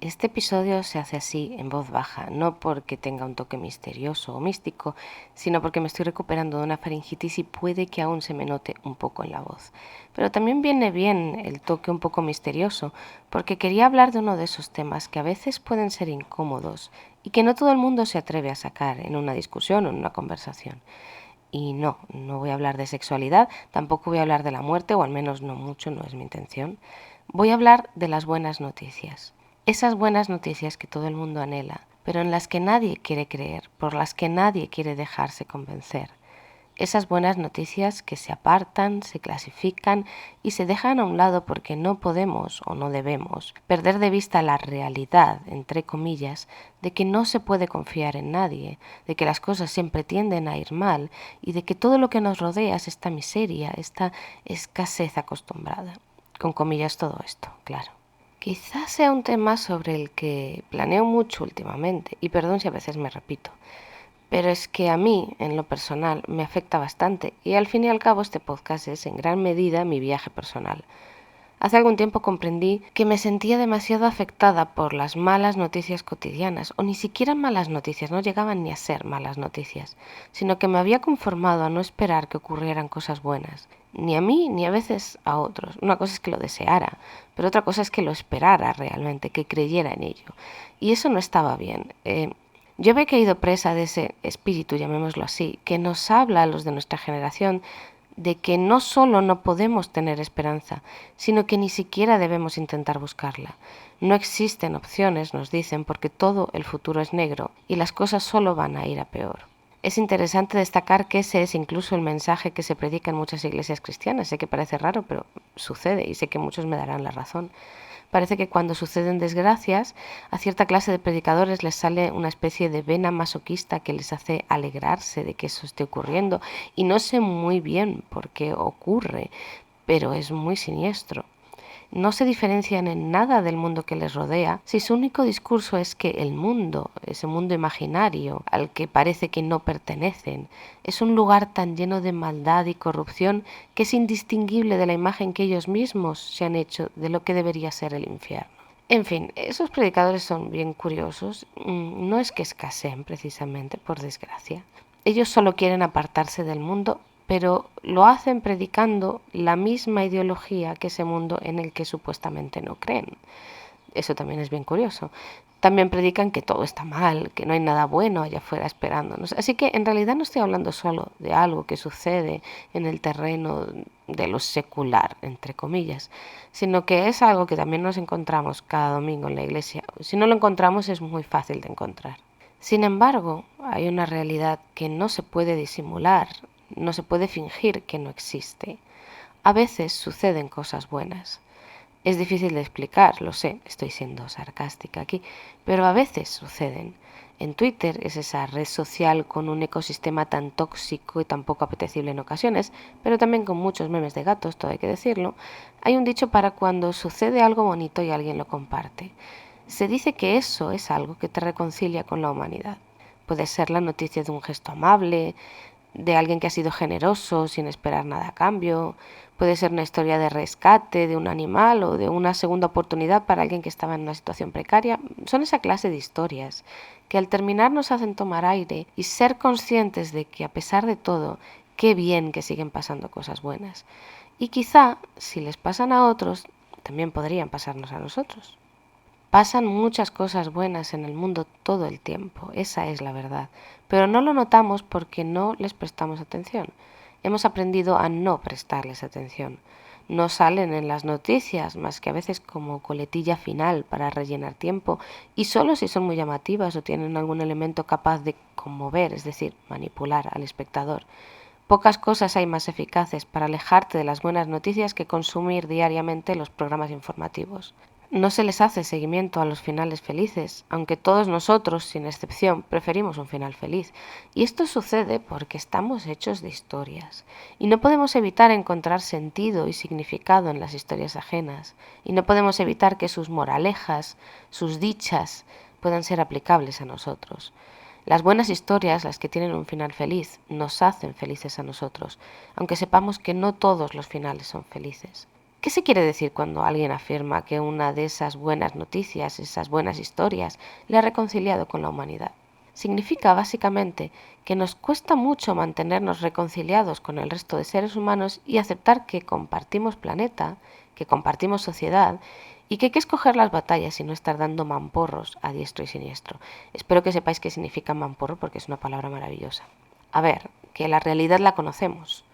Este episodio se hace así, en voz baja, no porque tenga un toque misterioso o místico, sino porque me estoy recuperando de una faringitis y puede que aún se me note un poco en la voz. Pero también viene bien el toque un poco misterioso, porque quería hablar de uno de esos temas que a veces pueden ser incómodos y que no todo el mundo se atreve a sacar en una discusión o en una conversación. Y no voy a hablar de sexualidad, tampoco voy a hablar de la muerte, o al menos no mucho, no es mi intención. Voy a hablar de las buenas noticias. Esas buenas noticias que todo el mundo anhela, pero en las que nadie quiere creer, por las que nadie quiere dejarse convencer. Esas buenas noticias que se apartan, se clasifican y se dejan a un lado porque no podemos o no debemos perder de vista la realidad, entre comillas, de que no se puede confiar en nadie, de que las cosas siempre tienden a ir mal y de que todo lo que nos rodea es esta miseria, esta escasez acostumbrada. Con comillas todo esto, claro. Quizás sea un tema sobre el que planeo mucho últimamente, y perdón si a veces me repito, pero es que a mí, en lo personal, me afecta bastante, y al fin y al cabo este podcast es en gran medida mi viaje personal. Hace algún tiempo comprendí que me sentía demasiado afectada por las malas noticias cotidianas, o ni siquiera malas noticias, no llegaban ni a ser malas noticias, sino que me había conformado a no esperar que ocurrieran cosas buenas, ni a mí ni a veces a otros. Una cosa es que lo deseara, pero otra cosa es que lo esperara realmente, que creyera en ello. Y eso no estaba bien. Yo había caído presa de ese espíritu, llamémoslo así, que nos habla a los de nuestra generación de que no solo no podemos tener esperanza, sino que ni siquiera debemos intentar buscarla. No existen opciones, nos dicen, porque todo el futuro es negro y las cosas solo van a ir a peor. Es interesante destacar que ese es incluso el mensaje que se predica en muchas iglesias cristianas. Sé que parece raro, pero sucede y sé que muchos me darán la razón. Parece que cuando suceden desgracias, a cierta clase de predicadores les sale una especie de vena masoquista que les hace alegrarse de que eso esté ocurriendo. Y no sé muy bien por qué ocurre, pero es muy siniestro. No se diferencian en nada del mundo que les rodea si su único discurso es que el mundo, ese mundo imaginario al que parece que no pertenecen, es un lugar tan lleno de maldad y corrupción que es indistinguible de la imagen que ellos mismos se han hecho de lo que debería ser el infierno. En fin, esos predicadores son bien curiosos. No es que escaseen precisamente, por desgracia. Ellos solo quieren apartarse del mundo, pero lo hacen predicando la misma ideología que ese mundo en el que supuestamente no creen. Eso también es bien curioso. También predican que todo está mal, que no hay nada bueno allá afuera esperándonos. Así que en realidad no estoy hablando solo de algo que sucede en el terreno de lo secular, entre comillas, sino que es algo que también nos encontramos cada domingo en la iglesia. Si no lo encontramos es muy fácil de encontrar. Sin embargo, hay una realidad que no se puede disimular, no se puede fingir que no existe. A veces suceden cosas buenas. Es difícil de explicar, lo sé, estoy siendo sarcástica aquí, pero a veces suceden. En Twitter es esa red social con un ecosistema tan tóxico y tan poco apetecible en ocasiones, pero también con muchos memes de gatos, todo hay que decirlo. Hay un dicho para cuando sucede algo bonito y alguien lo comparte. Se dice que eso es algo que te reconcilia con la humanidad. Puede ser la noticia de un gesto amable, de alguien que ha sido generoso sin esperar nada a cambio. Puede ser una historia de rescate de un animal o de una segunda oportunidad para alguien que estaba en una situación precaria. Son esa clase de historias que al terminar nos hacen tomar aire y ser conscientes de que a pesar de todo, qué bien que siguen pasando cosas buenas. Y quizá, si les pasan a otros, también podrían pasarnos a nosotros. Pasan muchas cosas buenas en el mundo todo el tiempo, esa es la verdad, pero no lo notamos porque no les prestamos atención. Hemos aprendido a no prestarles atención. No salen en las noticias más que a veces como coletilla final para rellenar tiempo y solo si son muy llamativas o tienen algún elemento capaz de conmover, es decir, manipular al espectador. Pocas cosas hay más eficaces para alejarte de las buenas noticias que consumir diariamente los programas informativos. No se les hace seguimiento a los finales felices, aunque todos nosotros, sin excepción, preferimos un final feliz. Y esto sucede porque estamos hechos de historias, y no podemos evitar encontrar sentido y significado en las historias ajenas, y no podemos evitar que sus moralejas, sus dichas, puedan ser aplicables a nosotros. Las buenas historias, las que tienen un final feliz, nos hacen felices a nosotros, aunque sepamos que no todos los finales son felices. ¿Qué se quiere decir cuando alguien afirma que una de esas buenas noticias, esas buenas historias, le ha reconciliado con la humanidad? Significa básicamente que nos cuesta mucho mantenernos reconciliados con el resto de seres humanos y aceptar que compartimos planeta, que compartimos sociedad y que hay que escoger las batallas y no estar dando mamporros a diestro y siniestro. Espero que sepáis qué significa mamporro porque es una palabra maravillosa. A ver, que la realidad la conocemos.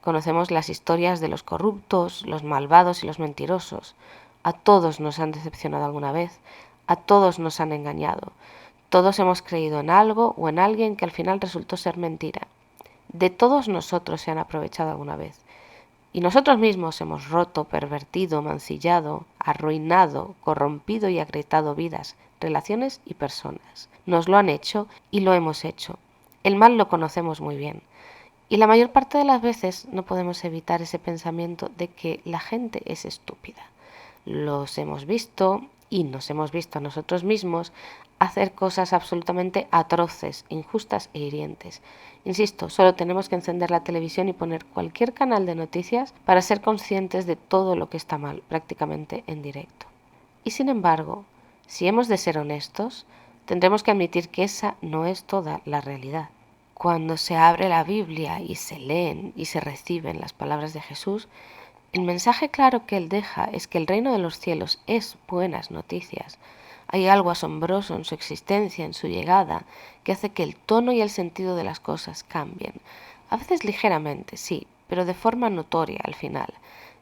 Conocemos las historias de los corruptos, los malvados y los mentirosos. A todos nos han decepcionado alguna vez, a todos nos han engañado. Todos hemos creído en algo o en alguien que al final resultó ser mentira. De todos nosotros se han aprovechado alguna vez. Y nosotros mismos hemos roto, pervertido, mancillado, arruinado, corrompido y agrietado vidas, relaciones y personas. Nos lo han hecho y lo hemos hecho. El mal lo conocemos muy bien. Y la mayor parte de las veces no podemos evitar ese pensamiento de que la gente es estúpida. Los hemos visto y nos hemos visto a nosotros mismos hacer cosas absolutamente atroces, injustas e hirientes. Insisto, solo tenemos que encender la televisión y poner cualquier canal de noticias para ser conscientes de todo lo que está mal, prácticamente en directo. Y sin embargo, si hemos de ser honestos, tendremos que admitir que esa no es toda la realidad. Cuando se abre la Biblia y se leen y se reciben las palabras de Jesús, el mensaje claro que él deja es que el reino de los cielos es buenas noticias. Hay algo asombroso en su existencia, en su llegada, que hace que el tono y el sentido de las cosas cambien. A veces ligeramente, sí, pero de forma notoria al final.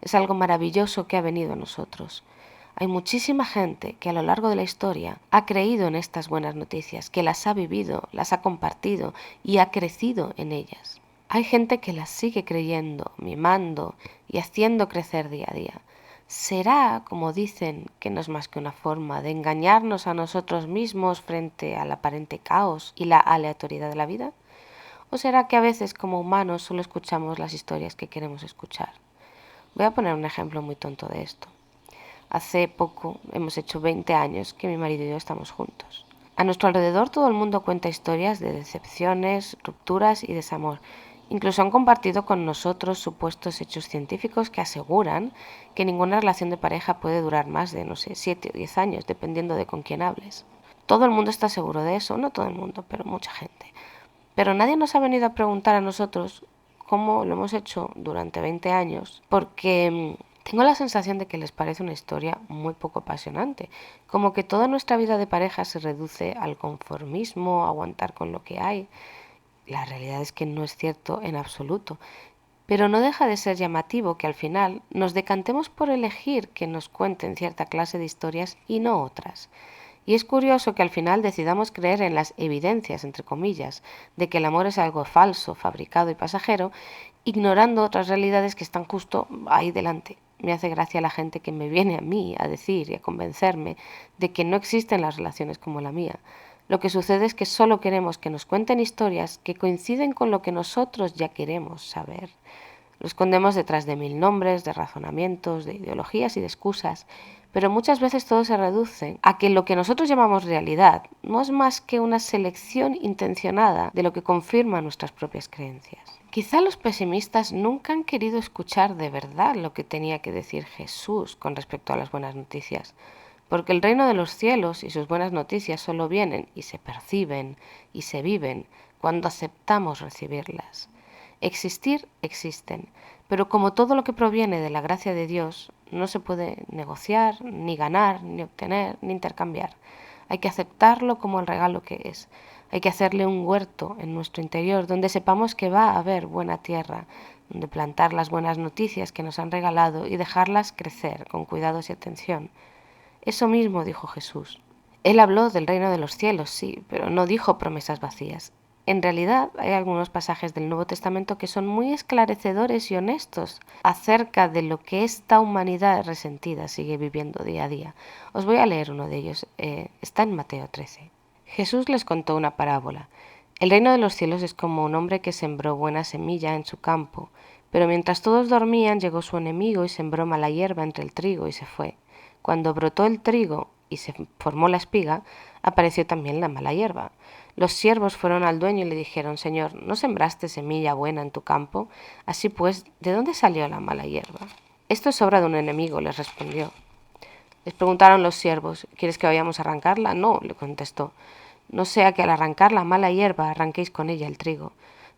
Es algo maravilloso que ha venido a nosotros. Hay muchísima gente que a lo largo de la historia ha creído en estas buenas noticias, que las ha vivido, las ha compartido y ha crecido en ellas. Hay gente que las sigue creyendo, mimando y haciendo crecer día a día. ¿Será, como dicen, que no es más que una forma de engañarnos a nosotros mismos frente al aparente caos y la aleatoriedad de la vida? ¿O será que a veces como humanos solo escuchamos las historias que queremos escuchar? Voy a poner un ejemplo muy tonto de esto. Hace poco hemos hecho 20 años que mi marido y yo estamos juntos. A nuestro alrededor todo el mundo cuenta historias de decepciones, rupturas y desamor. Incluso han compartido con nosotros supuestos hechos científicos que aseguran que ninguna relación de pareja puede durar más de, 7 o 10 años, dependiendo de con quién hables. Todo el mundo está seguro de eso, no todo el mundo, pero mucha gente. Pero nadie nos ha venido a preguntar a nosotros cómo lo hemos hecho durante 20 años, porque tengo la sensación de que les parece una historia muy poco apasionante, como que toda nuestra vida de pareja se reduce al conformismo, a aguantar con lo que hay. La realidad es que no es cierto en absoluto, pero no deja de ser llamativo que al final nos decantemos por elegir que nos cuenten cierta clase de historias y no otras. Y es curioso que al final decidamos creer en las evidencias, entre comillas, de que el amor es algo falso, fabricado y pasajero, ignorando otras realidades que están justo ahí delante. Me hace gracia la gente que me viene a mí a decir y a convencerme de que no existen las relaciones como la mía. Lo que sucede es que solo queremos que nos cuenten historias que coinciden con lo que nosotros ya queremos saber. Lo escondemos detrás de mil nombres, de razonamientos, de ideologías y de excusas, pero muchas veces todo se reduce a que lo que nosotros llamamos realidad no es más que una selección intencionada de lo que confirma nuestras propias creencias. Quizá los pesimistas nunca han querido escuchar de verdad lo que tenía que decir Jesús con respecto a las buenas noticias, porque el reino de los cielos y sus buenas noticias solo vienen y se perciben y se viven cuando aceptamos recibirlas. Existir existen, pero como todo lo que proviene de la gracia de Dios, no se puede negociar, ni ganar, ni obtener, ni intercambiar. Hay que aceptarlo como el regalo que es. Hay que hacerle un huerto en nuestro interior donde sepamos que va a haber buena tierra, donde plantar las buenas noticias que nos han regalado y dejarlas crecer con cuidados y atención. Eso mismo dijo Jesús. Él habló del reino de los cielos, sí, pero no dijo promesas vacías. En realidad hay algunos pasajes del Nuevo Testamento que son muy esclarecedores y honestos acerca de lo que esta humanidad resentida sigue viviendo día a día. Os voy a leer uno de ellos. Está en Mateo 13. Jesús les contó una parábola. El reino de los cielos es como un hombre que sembró buena semilla en su campo, pero mientras todos dormían llegó su enemigo y sembró mala hierba entre el trigo y se fue. Cuando brotó el trigo y se formó la espiga, apareció también la mala hierba. Los siervos fueron al dueño y le dijeron: Señor, ¿no sembraste semilla buena en tu campo? Así pues, ¿de dónde salió la mala hierba? Esto es obra de un enemigo, les respondió. Les preguntaron los siervos, ¿quieres que vayamos a arrancarla? No, le contestó. No sea que al arrancar la mala hierba arranquéis con ella el trigo.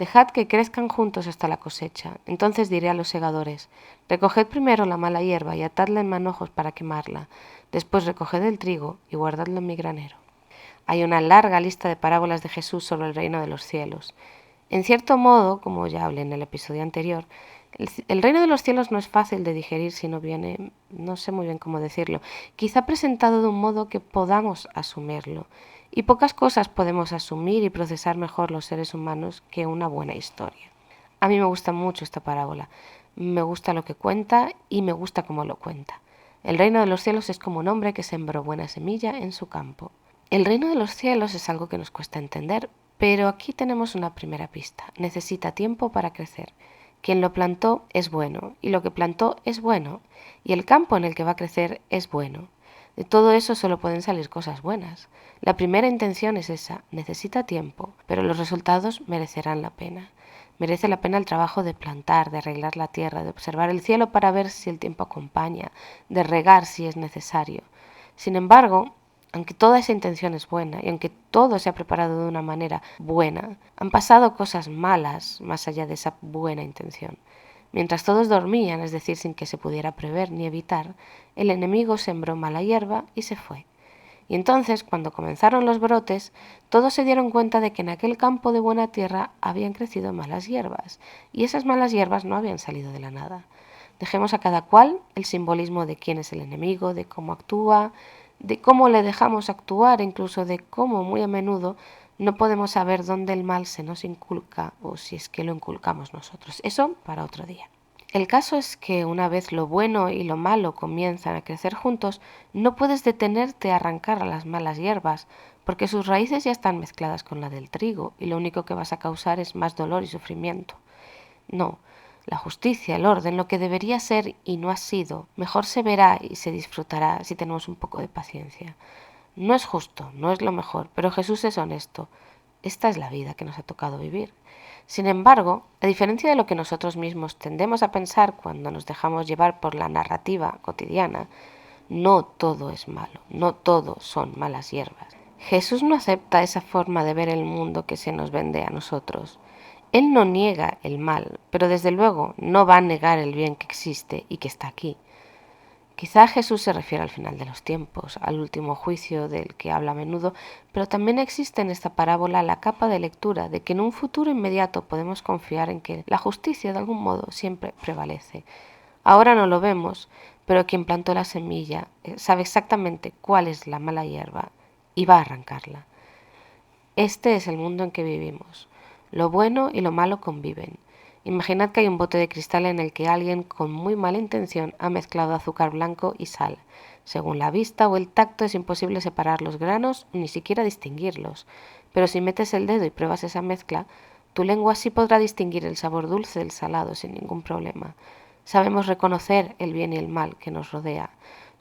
Dejad que crezcan juntos hasta la cosecha. Entonces diré a los segadores, recoged primero la mala hierba y atadla en manojos para quemarla. Después recoged el trigo y guardadlo en mi granero. Hay una larga lista de parábolas de Jesús sobre el reino de los cielos. En cierto modo, como ya hablé en el episodio anterior, el reino de los cielos no es fácil de digerir si no viene, no sé muy bien cómo decirlo, quizá presentado de un modo que podamos asumirlo. Y pocas cosas podemos asumir y procesar mejor los seres humanos que una buena historia. A mí me gusta mucho esta parábola. Me gusta lo que cuenta y me gusta cómo lo cuenta. El reino de los cielos es como un hombre que sembró buena semilla en su campo. El reino de los cielos es algo que nos cuesta entender, pero aquí tenemos una primera pista. Necesita tiempo para crecer. Quien lo plantó es bueno, y lo que plantó es bueno, y el campo en el que va a crecer es bueno. De todo eso solo pueden salir cosas buenas. La primera intención es esa, necesita tiempo, pero los resultados merecerán la pena. Merece la pena el trabajo de plantar, de arreglar la tierra, de observar el cielo para ver si el tiempo acompaña, de regar si es necesario. Sin embargo, aunque toda esa intención es buena y aunque todo se ha preparado de una manera buena, han pasado cosas malas más allá de esa buena intención. Mientras todos dormían, es decir, sin que se pudiera prever ni evitar, el enemigo sembró mala hierba y se fue. Y entonces, cuando comenzaron los brotes, todos se dieron cuenta de que en aquel campo de buena tierra habían crecido malas hierbas, y esas malas hierbas no habían salido de la nada. Dejemos a cada cual el simbolismo de quién es el enemigo, de cómo actúa, de cómo le dejamos actuar, incluso de cómo muy a menudo no podemos saber dónde el mal se nos inculca o si es que lo inculcamos nosotros. Eso para otro día. El caso es que una vez lo bueno y lo malo comienzan a crecer juntos, no puedes detenerte a arrancar a las malas hierbas, porque sus raíces ya están mezcladas con la del trigo y lo único que vas a causar es más dolor y sufrimiento. No, la justicia, el orden, lo que debería ser y no ha sido, mejor se verá y se disfrutará si tenemos un poco de paciencia. No es justo, no es lo mejor, pero Jesús es honesto. Esta es la vida que nos ha tocado vivir. Sin embargo, a diferencia de lo que nosotros mismos tendemos a pensar cuando nos dejamos llevar por la narrativa cotidiana, no todo es malo, no todo son malas hierbas. Jesús no acepta esa forma de ver el mundo que se nos vende a nosotros. Él no niega el mal, pero desde luego no va a negar el bien que existe y que está aquí. Quizá Jesús se refiere al final de los tiempos, al último juicio del que habla a menudo, pero también existe en esta parábola la capa de lectura de que en un futuro inmediato podemos confiar en que la justicia de algún modo siempre prevalece. Ahora no lo vemos, pero quien plantó la semilla sabe exactamente cuál es la mala hierba y va a arrancarla. Este es el mundo en que vivimos. Lo bueno y lo malo conviven. Imaginad que hay un bote de cristal en el que alguien con muy mala intención ha mezclado azúcar blanco y sal. Según la vista o el tacto es imposible separar los granos ni siquiera distinguirlos. Pero si metes el dedo y pruebas esa mezcla, tu lengua sí podrá distinguir el sabor dulce del salado sin ningún problema. Sabemos reconocer el bien y el mal que nos rodea.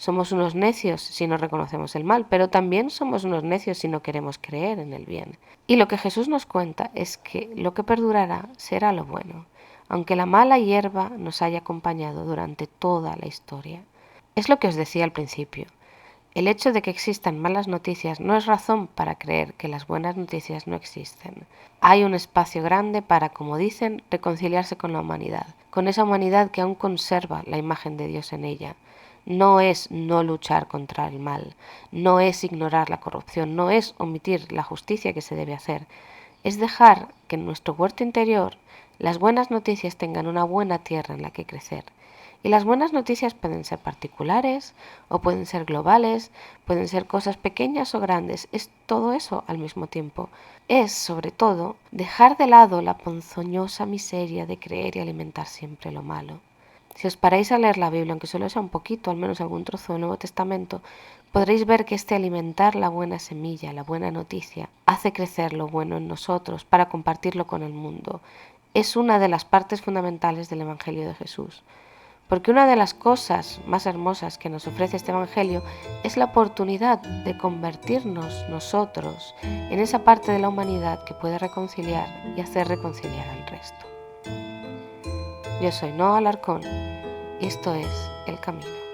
Somos unos necios si no reconocemos el mal, pero también somos unos necios si no queremos creer en el bien. Y lo que Jesús nos cuenta es que lo que perdurará será lo bueno, aunque la mala hierba nos haya acompañado durante toda la historia. Es lo que os decía al principio. El hecho de que existan malas noticias no es razón para creer que las buenas noticias no existen. Hay un espacio grande para, como dicen, reconciliarse con la humanidad, con esa humanidad que aún conserva la imagen de Dios en ella. No es no luchar contra el mal, no es ignorar la corrupción, no es omitir la justicia que se debe hacer. Es dejar que en nuestro huerto interior las buenas noticias tengan una buena tierra en la que crecer. Y las buenas noticias pueden ser particulares o pueden ser globales, pueden ser cosas pequeñas o grandes, es todo eso al mismo tiempo. Es, sobre todo, dejar de lado la ponzoñosa miseria de creer y alimentar siempre lo malo. Si os paráis a leer la Biblia, aunque solo sea un poquito, al menos algún trozo del Nuevo Testamento, podréis ver que este alimentar la buena semilla, la buena noticia, hace crecer lo bueno en nosotros para compartirlo con el mundo. Es una de las partes fundamentales del Evangelio de Jesús. Porque una de las cosas más hermosas que nos ofrece este Evangelio es la oportunidad de convertirnos nosotros en esa parte de la humanidad que puede reconciliar y hacer reconciliar al resto. Yo soy Noa Alarcón y esto es El Camino.